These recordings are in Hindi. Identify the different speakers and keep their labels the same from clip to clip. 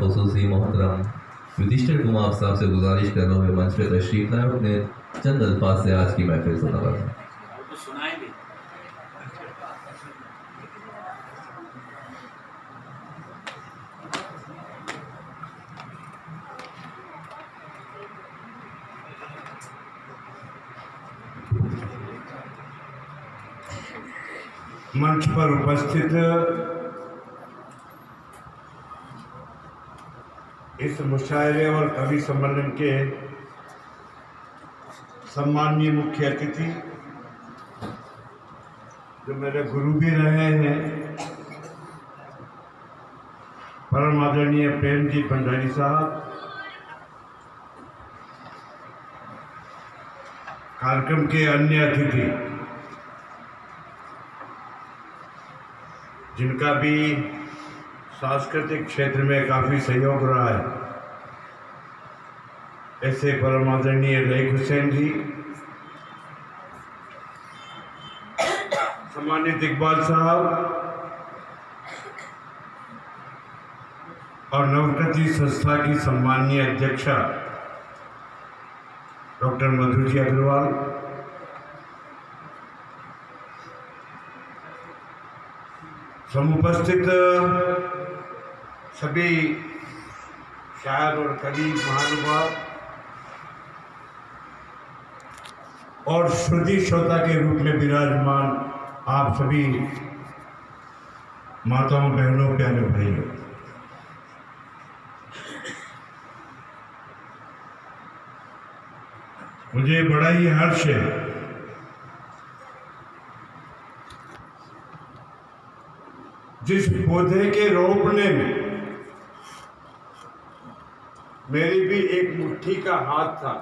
Speaker 1: खुसूसी मोहतरम युधिष्ठिर कुमार साहब से गुजारिश कर रहा हूँ मंच पे तशरीफ लाए, अपने चंद अल्फाज से आज की महफिल को नवाजें।
Speaker 2: मंच पर उपस्थित इस मुशायरे और कवि सम्मेलन के सम्माननीय मुख्य अतिथि जो मेरे गुरु भी रहे हैं, परम आदरणीय प्रेम जी भंडारी साहब, कार्यक्रम के अन्य अतिथि जिनका भी सांस्कृतिक क्षेत्र में काफ़ी सहयोग रहा है, ऐसे परम आदरणीय लईक हुसैन जी, सम्मानित इकबाल साहब और नवकृति संस्था की सम्माननीय अध्यक्षा डॉक्टर मधु जी अग्रवाल, समुपस्थित सभी शायर और कवि महानुभाव और श्रुति श्रोता के रूप में विराजमान आप सभी माताओं, बहनों, प्यारे भाइयों, मुझे बड़ा ही हर्ष है जिस पौधे के रोपने में मेरी भी एक मुट्ठी का हाथ था।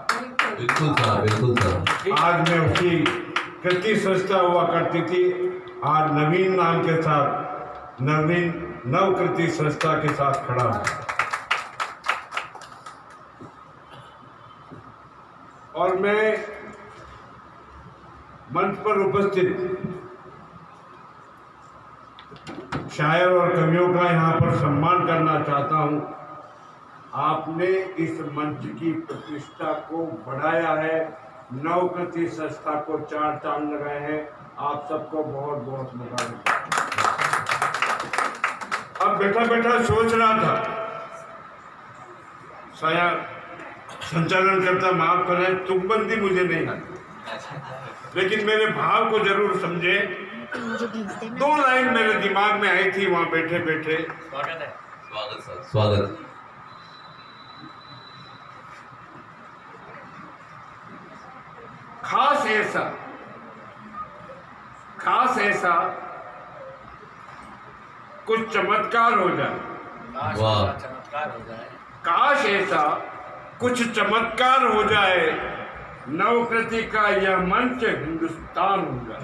Speaker 1: बिल्कुल साहब, बिल्कुल साहब।
Speaker 2: आज मैं उसकी कृति संस्था हुआ करती थी, आज नवीन नाम के साथ नवीन नवकृति संस्था के साथ खड़ा हूं। और मैं मंच पर उपस्थित शायर और कवियों का यहाँ पर सम्मान करना चाहता हूँ। आपने इस मंच की प्रतिष्ठा को बढ़ाया है, नवकृति संस्था को 4 चांद लगाए हैं। आप सबको बहुत बहुत मुबारक। अब बैठा बैठा सोच रहा था, शायद संचालन करता माफ करें, तुकबंदी मुझे नहीं आती, लेकिन मेरे भाव को जरूर समझे। 2 लाइन मेरे दिमाग में आई थी वहां बैठे बैठे।
Speaker 1: स्वागत है। स्वागत सर, स्वागत।
Speaker 2: खास ऐसा कुछ चमत्कार हो जाए,
Speaker 1: वाह,
Speaker 2: काश ऐसा कुछ चमत्कार हो जाए, नवकृति का यह मंच हिंदुस्तान हो जाए।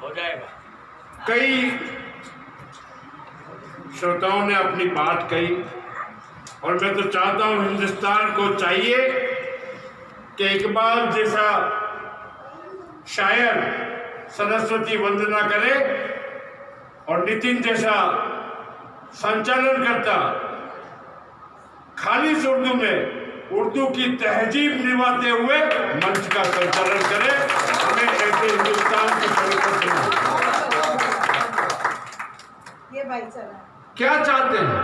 Speaker 1: हो जाएगा।
Speaker 2: कई श्रोताओं ने अपनी बात कही और मैं तो चाहता हूं हिंदुस्तान को चाहिए कि इकबाल जैसा शायर सरस्वती वंदना करे और नितिन जैसा संचालन करता खालिश उर्दू में उर्दू की तहजीब निभाते हुए मंच का संचालन करे। हमें ऐसे हिंदुस्तान की जरूरत है। क्या चाहते हैं?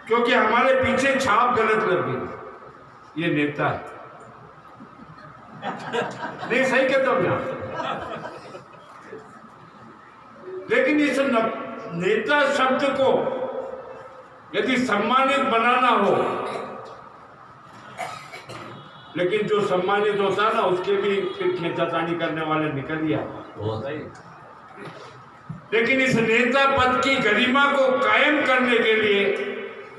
Speaker 2: क्योंकि हमारे पीछे छाप गलत लग गई, ये नेता है। नहीं, सही कहता हूं मैं। लेकिन इस नेता शब्द को यदि सम्मानित बनाना हो, लेकिन जो सम्मानित होता है ना उसके भी फिर खेचातानी करने वाले निकल ही आते। लेकिन इस नेता पद की गरिमा को कायम करने के लिए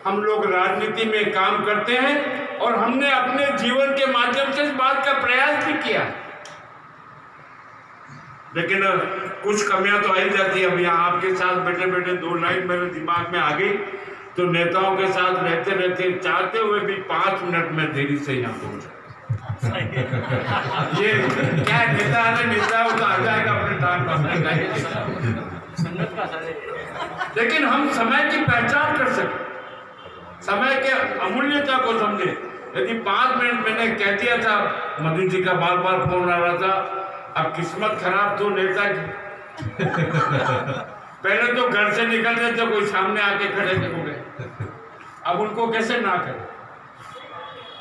Speaker 2: हम लोग राजनीति में काम करते हैं और हमने अपने जीवन के माध्यम से इस बात का प्रयास भी किया। लेकिन कुछ कमियां तो आ ही जाती है। अब यहाँ आपके साथ बैठे बैठे 2 लाइन मेरे दिमाग में आ गई, तो नेताओं के साथ रहते रहते चाहते हुए भी 5 मिनट में देरी से यहाँ पहुंचा। ये क्या नेता है, नेता होता आ जाएगा अपने में टाइम पास नहीं चाहिए। लेकिन हम समय की पहचान कर सके, समय के अमूल्यता को समझे। यदि 5 मिनट मैंने कह दिया था, मधु जी का बार बार फोन आ रहा था, अब किस्मत खराब तो नेता की। पहले तो घर से निकलते थे कोई सामने आके खड़े हो गए, अब उनको कैसे ना करें।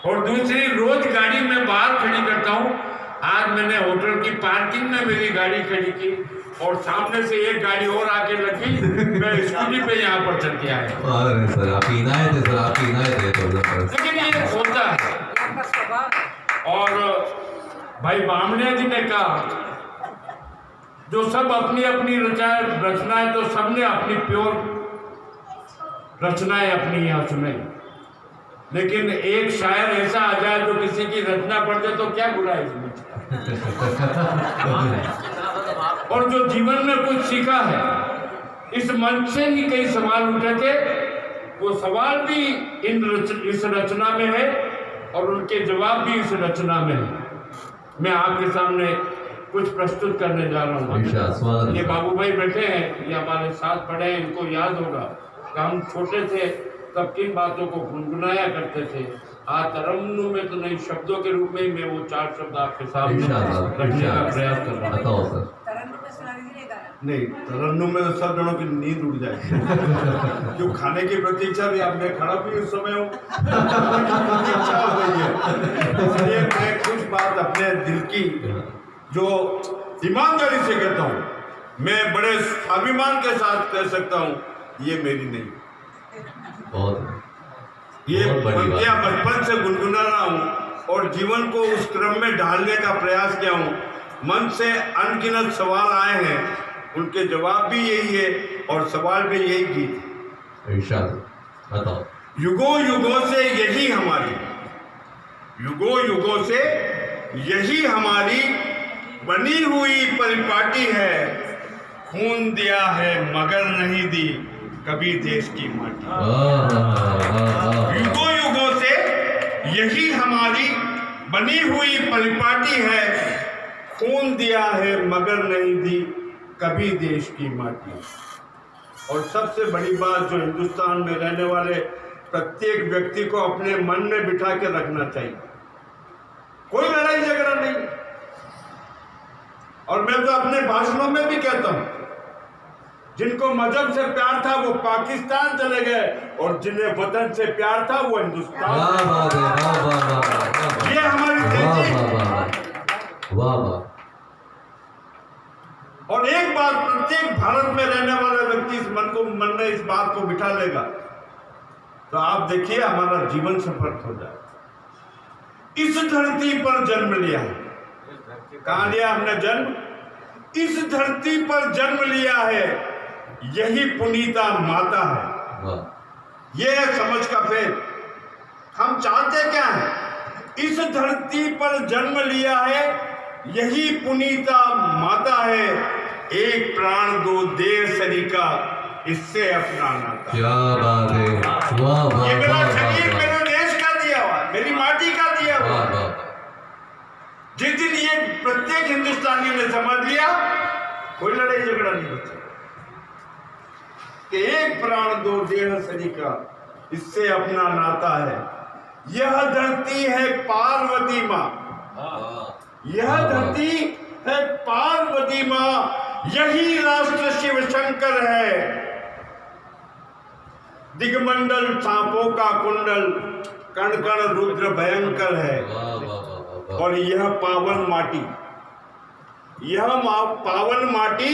Speaker 2: और दूसरी, रोज गाड़ी में बाहर खड़ी करता हूँ, आज मैंने होटल की पार्किंग में मेरी गाड़ी खड़ी की और सामने से एक गाड़ी और आके लगी, मैं स्कूटी पे यहाँ पर चल के आया।
Speaker 1: अरे सर आपकी इनायत है, सर आपकी इनायत है तो
Speaker 2: लेकिन ये होता है। और भाई बामणे जी ने कहा, जो सब अपनी अपनी रचनाएं, तो सबने अपनी प्योर रचनाएं अपनी यहाँ सुनाई। लेकिन एक शायर ऐसा आ जाए जो किसी की रचना पढ़ दे तो क्या बुरा है इसमें। और जो जीवन में कुछ सीखा है, इस मंच से ही कई सवाल उठे थे, वो सवाल भी इस रचना में है और उनके जवाब भी इस रचना में है। मैं आपके सामने कुछ प्रस्तुत करने जा रहा हूँ। ये बाबू भाई बैठे हैं, ये हमारे साथ पढ़े हैं, इनको याद होगा कि हम छोटे थे तब किन बातों को गुनगुनाया करते थे। आज तरन्नुम में तो नहीं, शब्दों के रूप में ही मैं वो 4 शब्द आपके सामने रखने का प्रयास कर रहा हूँ। नहीं, तरन्नुम में तो सब जनों की नींद उड़ जाएगी। जो खाने की प्रतीक्षा भी, आप मैं खड़ा भी उस समय हूँ, प्रतीक्षा हो गई है। इसलिए मैं कुछ बात अपने दिल की जो ईमानदारी से कहता हूँ, मैं बड़े स्वाभिमान के साथ कह सकता हूँ, ये मेरी नहीं, ये पंक्तियां बचपन से गुनगुना रहा हूँ और जीवन को उस क्रम में ढालने का प्रयास किया हूँ। मन से अनगिनत सवाल आए हैं, उनके जवाब भी यही है और सवाल भी यही गीत। युगों युगों से यही हमारी, युगों युगों से यही हमारी बनी हुई परिपाटी है। खून दिया है मगर नहीं दी कभी देश की माटी। युगों युगों से यही हमारी बनी हुई परिपाटी है। खून दिया है मगर नहीं दी कभी देश की माटी। और सबसे बड़ी बात जो हिंदुस्तान में रहने वाले प्रत्येक व्यक्ति को अपने मन में बिठा के रखना चाहिए, कोई लड़ाई झगड़ा नहीं। और मैं तो अपने भाषणों में भी कहता हूं, जिनको मजहब से प्यार था वो पाकिस्तान चले गए और जिन्हें वतन से प्यार था वो हिंदुस्तान। ये हमारी और एक बात प्रत्येक भारत में रहने वाला व्यक्ति इस मन में इस बात को बिठा लेगा तो आप देखिए हमारा जीवन सफल हो जाए। इस धरती पर जन्म लिया है, कहाँ लिया हमने जन्म? इस धरती पर जन्म लिया है, यही पुनीता माता है। यह है समझ का भेद। हम चाहते क्या है? इस धरती पर जन्म लिया है, यही पुनीता माता है। एक प्राण दो देर सरीका, इससे अपना नाता।
Speaker 1: क्या बात है, वाह वाह।
Speaker 2: ये मेरा शरीर मेरे देश का दिया हुआ, मेरी माटी का दिया हुआ। जिस दिन ये प्रत्येक हिंदुस्तानी ने समझ लिया, कोई लड़ाई झगड़ा नहीं बचा कि एक प्राण दो देह सरीका, इससे अपना नाता है। यह धरती है पार्वती माँ, यह धरती है पार्वती माँ, यही राष्ट्र शिव शंकर है। दिगमंडल सांपों का कुंडल, कण कण रुद्र भयंकर है। और यह पावन माटी, यह पावन माटी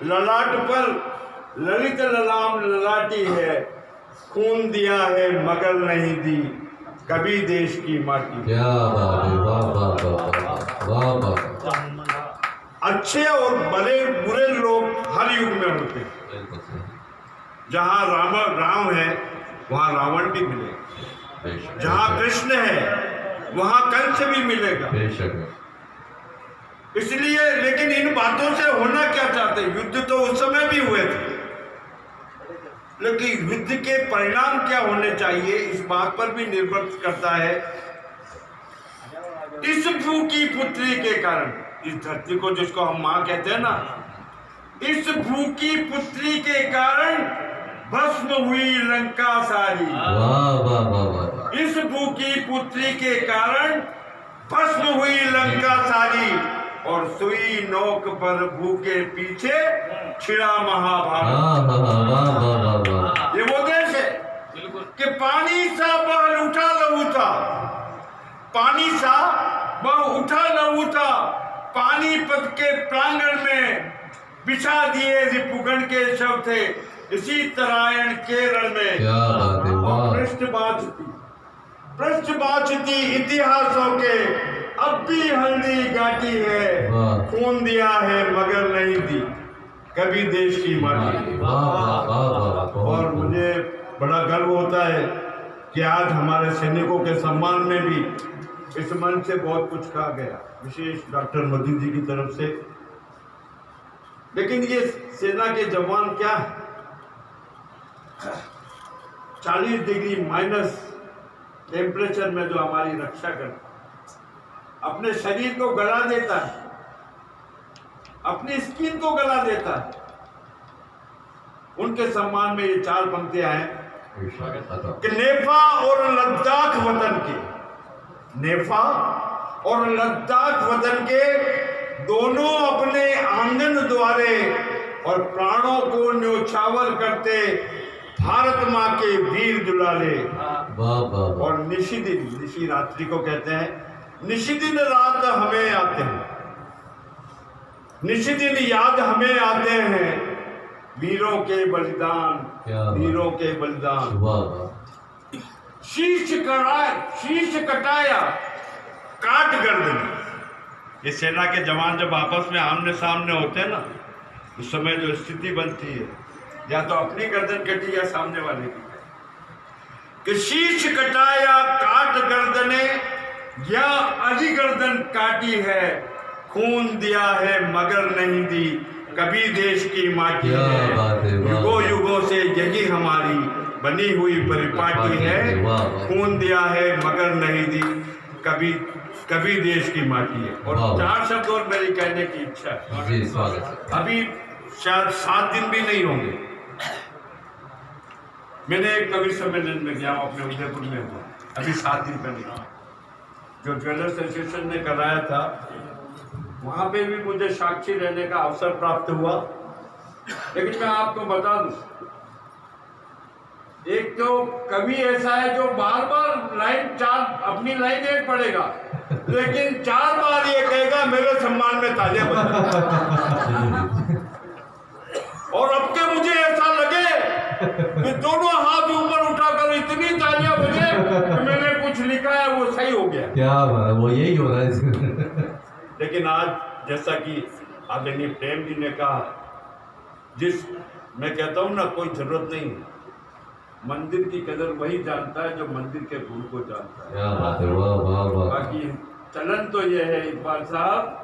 Speaker 2: ललाट पर ललित ललाम ललाटी है। खून दिया है मगर नहीं दी कभी देश की माटी।
Speaker 1: क्या बात है, वाह वाह वाह वाह वाह।
Speaker 2: अच्छे और भले बुरे लोग हर युग में होते हैं। जहाँ राम है वहाँ रावण भी मिलेगा, जहाँ कृष्ण है वहाँ कंस भी मिलेगा। इसलिए लेकिन इन बातों से होना क्या चाहते? युद्ध तो उस समय भी हुए थे, लेकिन युद्ध के परिणाम क्या होने चाहिए इस बात पर भी निर्भर करता है। इस भू की पुत्री के कारण इस धरती को, जिसको हम माँ कहते हैं ना, इस भू की पुत्री के कारण भस्म हुई लंका सारी।
Speaker 1: वाह वाह वाह वाह।
Speaker 2: इस भू की पुत्री के कारण भस्म हुई लंका सारी, और सुई नोक पर भू के पीछे छिड़ा महाभारत।
Speaker 1: वाह वाह वाह वाह।
Speaker 2: ये वो देश है कि पानी सा बह उठा लहू था, पानी सा बह उठा लहू था, पानीपत के प्रांगण में बिछा दिए रिपुगण के शव थे, इसी तरायण केरल में।
Speaker 1: क्या बात है, वाह।
Speaker 2: पृष्ठबाच थी इतिहासों के, अब भी हल्दी गाटी है, खून दिया है मगर नहीं दी कभी देश की माटी। और मुझे बड़ा गर्व होता है कि आज हमारे सैनिकों के सम्मान में भी इस मंच से बहुत कुछ कहा गया, विशेष डॉक्टर मोदी जी की तरफ से। लेकिन ये सेना के जवान क्या, 40 डिग्री माइनस टेम्परेचर में जो हमारी रक्षा करता, अपने शरीर को गला देता है, अपनी स्किन को गला देता है, उनके सम्मान में ये 4 पंक्तियां हैं कि नेफा और लद्दाख वतन के, नेफा और लद्दाख वतन के दोनों अपने आंगन द्वारे और प्राणों को न्योछावर करते भारत माँ के वीर दुलारे। और निशिदिन, निशी रात्रि को कहते हैं, निशिदिन रात हमें आते हैं, निशिदिन याद हमें आते हैं, वीरों के बलिदान, वीरों के बलिदान। शीश कटाया काट गर्दन। ये सेना के जवान जब आपस में आमने सामने होते हैं ना, उस समय जो स्थिति बनती है, या तो अपनी गर्दन कटी या सामने वाले की, कि शीश कटाया काट गर्दने, या अजी गर्दन काटी है, खून दिया है मगर नहीं दी कभी देश की माटी है। युगों युगों से यही हमारी बनी हुई परिपाटी है, खून दिया है मगर नहीं दी कभी कभी देश की माटी है। और 4 शब्द और मेरी कहने की इच्छा है। अभी शायद 7 दिन भी नहीं होंगे, मैंने एक कवि सम्मेलन में गया, अपने उदयपुर में हुआ अभी 7 दिन पहले, जो ज्वेलर्स एसोसिएशन ने कराया था, वहाँ पे भी मुझे साक्षी रहने का अवसर प्राप्त हुआ। लेकिन मैं आपको बता दूं, एक तो कवि ऐसा है जो बार बार लाइन 4 अपनी लाइन 1 पढ़ेगा, लेकिन 4 बार ये कहेगा मेरे सम्मान में तालियां बजाओ। और अब के मुझे ऐसा लगे कि दोनों हाथ ऊपर उठाकर इतनी तालियां बजे कि मैंने कुछ लिखा है वो सही हो गया।
Speaker 1: क्या बात है, वो यही हो रहा है।
Speaker 2: लेकिन आज जैसा कि आदरणीय प्रेम जी ने कहा, मैं कहता हूँ ना, कोई जरूरत नहीं, मंदिर की कदर वही जानता है जो मंदिर के गुरु को जानता है।
Speaker 1: क्या बात है, वाह वाह वाह।
Speaker 2: बाकी चलन तो ये है इकबाल साहब,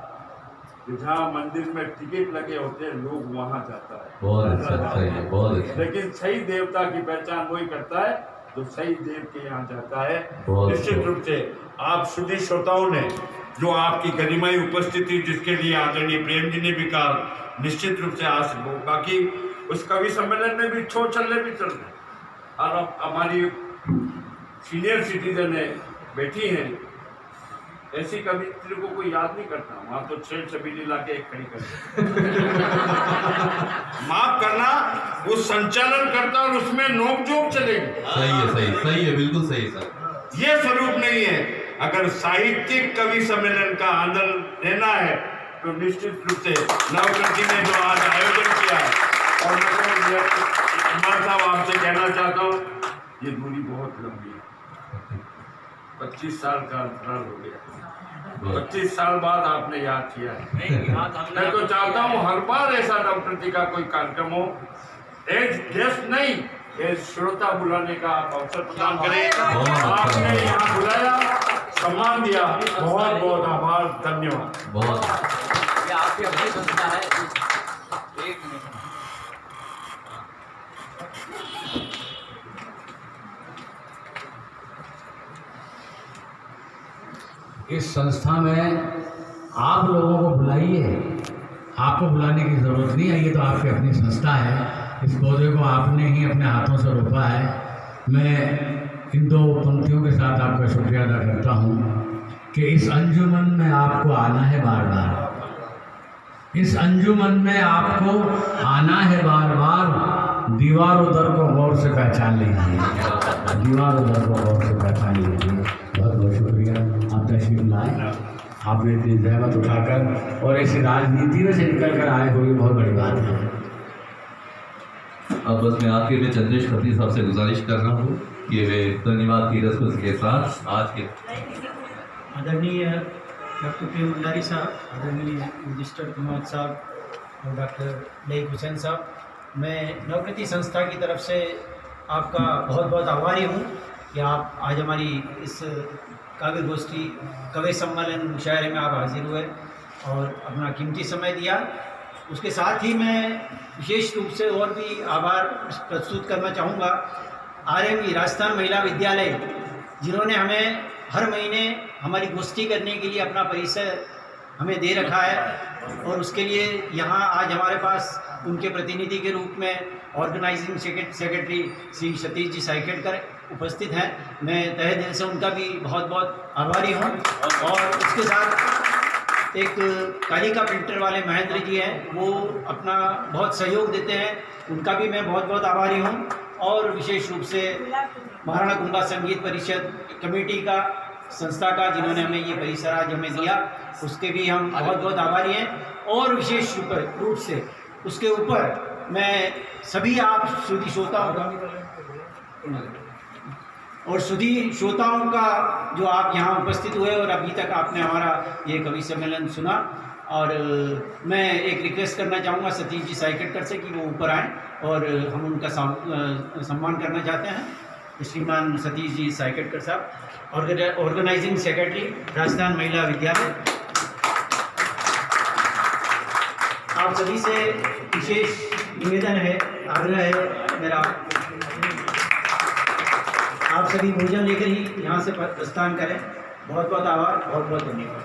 Speaker 2: जहाँ मंदिर में टिकट लगे होते हैं लोग वहाँ जाता है।
Speaker 1: बहुत अच्छा, सही है, बहुत अच्छा।
Speaker 2: लेकिन सही देवता की पहचान वही करता है जो सही देव के यहाँ जाता है।
Speaker 1: बहुत
Speaker 2: निश्चित रूप से आप सुधी श्रोताओं ने जो आपकी गरिमाई उपस्थिति, जिसके लिए आदरणीय प्रेम जी ने भी कहा, निश्चित रूप से आज बाकी उस कवि सम्मेलन में भी छो चलने भी चल रहे, और अब हमारी सीनियर सिटीजन है बैठी हैं, ऐसी कवित्री को कोई याद नहीं करता, वहां तो 6 छबीली लाके एक खड़ी कर माफ करना, वो संचालन करता और उसमें नोकझोंक चलेगी।
Speaker 1: सही है, बिल्कुल सही सर।
Speaker 2: ये स्वरूप नहीं है। अगर साहित्यिक कवि सम्मेलन का आनंद लेना है तो निश्चित रूप से नवकृति ने जो आज आयोजन किया है, और मैं कुमार साहब आपसे कहना चाहता हूँ, ये दूरी बहुत लंबी है, 25 साल का अंतराल हो गया, 25 साल बाद आपने याद किया है। मैं तो चाहता हूँ हर बार ऐसा नवकृति का कोई कार्यक्रम हो, एज गेस्ट नहीं, एज श्रोता बुलाने का आप अवसर प्रदान करें। आपने यहाँ बुलाया, सम्मान दिया, बहुत बहुत आभार, धन्यवाद।
Speaker 1: बहुत
Speaker 3: ये आपकी अपनी संस्था है। एक मिनट,
Speaker 4: इस संस्था में आप लोगों को बुलाइए, आपको बुलाने की ज़रूरत नहीं है, ये तो आपकी अपनी संस्था है। इस पौधे को आपने ही अपने हाथों से रोपा है। मैं इन दो पंक्तियों के साथ आपका शुक्रिया अदा करता हूँ कि इस अंजुमन में आपको आना है बार बार, इस अंजुमन में आपको आना है बार बार। दीवार उधर को गौर से पहचान लीजिए, दीवार उधर को गौर से पहचान लीजिए। बहुत बहुत शुक्रिया, आप तशरीफ लाए, आपने इतनी जहमत उठाकर और ऐसी राजनीति में से निकल कर आए हो, ये बहुत बड़ी बात है।
Speaker 1: अब बस मैं आखिर में चंद्रेश खत्री साहब से गुजारिश कर रहा हूँ कि वे धन्यवाद की रस्म के साथ आज के
Speaker 5: आदरणीय डॉक्टर प्रेम भंडारी साहब, आदरणीय रजिस्टर कुमार साहब और डॉक्टर लईक हुसैन साहब, मैं नवकृति संस्था की तरफ से आपका बहुत बहुत आभारी हूँ कि आप आज हमारी इस काव्य गोष्ठी कवि सम्मेलन मुशायरे में आप हाजिर हुए और अपना कीमती समय दिया। उसके साथ ही मैं विशेष रूप से और भी आभार प्रस्तुत करना चाहूँगा RMV राजस्थान महिला विद्यालय, जिन्होंने हमें हर महीने हमारी गोष्ठी करने के लिए अपना परिसर हमें दे रखा है और उसके लिए यहाँ आज हमारे पास उनके प्रतिनिधि के रूप में ऑर्गेनाइजिंग सेक्रेटरी श्री सतीश जी साइकेटकर उपस्थित हैं। मैं तहे दिल से उनका भी बहुत बहुत आभारी हूँ। और उसके साथ एक कालिका प्रिंटर वाले महेंद्र जी हैं, वो अपना बहुत सहयोग देते हैं, उनका भी मैं बहुत बहुत आभारी हूँ। और विशेष रूप से महाराणा कुंभा संगीत परिषद कमेटी का, संस्था का, जिन्होंने हमें ये परिसर आज हमें दिया, उसके भी हम बहुत बहुत आभारी हैं। और विशेष रूप से उसके ऊपर मैं सभी आप सुधी श्रोताओं का जो आप यहाँ उपस्थित हुए और अभी तक आपने हमारा ये कवि सम्मेलन सुना, और मैं एक रिक्वेस्ट करना चाहूँगा सतीश जी साइकेटकर से कि वो ऊपर आएँ और हम उनका सम्मान करना चाहते हैं। श्रीमान सतीश जी साइकेटकर साहब, ऑर्गेनाइजिंग सेक्रेटरी राजस्थान महिला विद्यालय। आप सभी से विशेष निवेदन है, आग्रह है मेरा, आप सभी भोजन लेकर ही यहाँ से प्रस्थान करें। बहुत बहुत आभार, बहुत बहुत धन्यवाद।